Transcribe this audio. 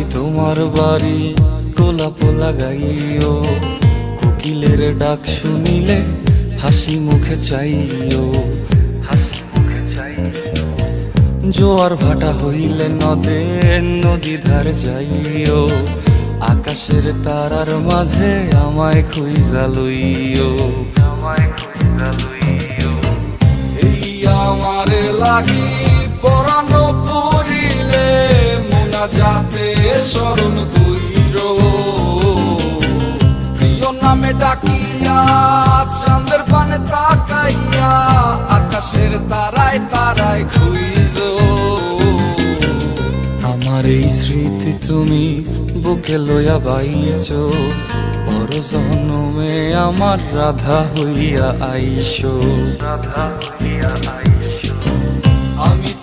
যদি তোমার বাড়ি গোলাপ লাগাইও, কোকিলের ডাক শুনিলে হাসি মুখে চাইও, জোয়ার ভাটা হইলে নদে নদী ধারে যাইও, আকাশের তারার মাঝে আমায় খুঁজা লইও, এই আমারে লাগি পরানো পড়িলে মোনাজাতে স্মরণ কইরো, প্রিয় নামে ডাকিয়া চাঁদের পানে তাকাইয়া আকাশের তারায় তারায় খুঁজো। আমার এই স্মৃতি তুমি বুকে লইয়া বাইছো, পর জন্মে আমার রাধা হইয়া আইসো, রাধা হইয়া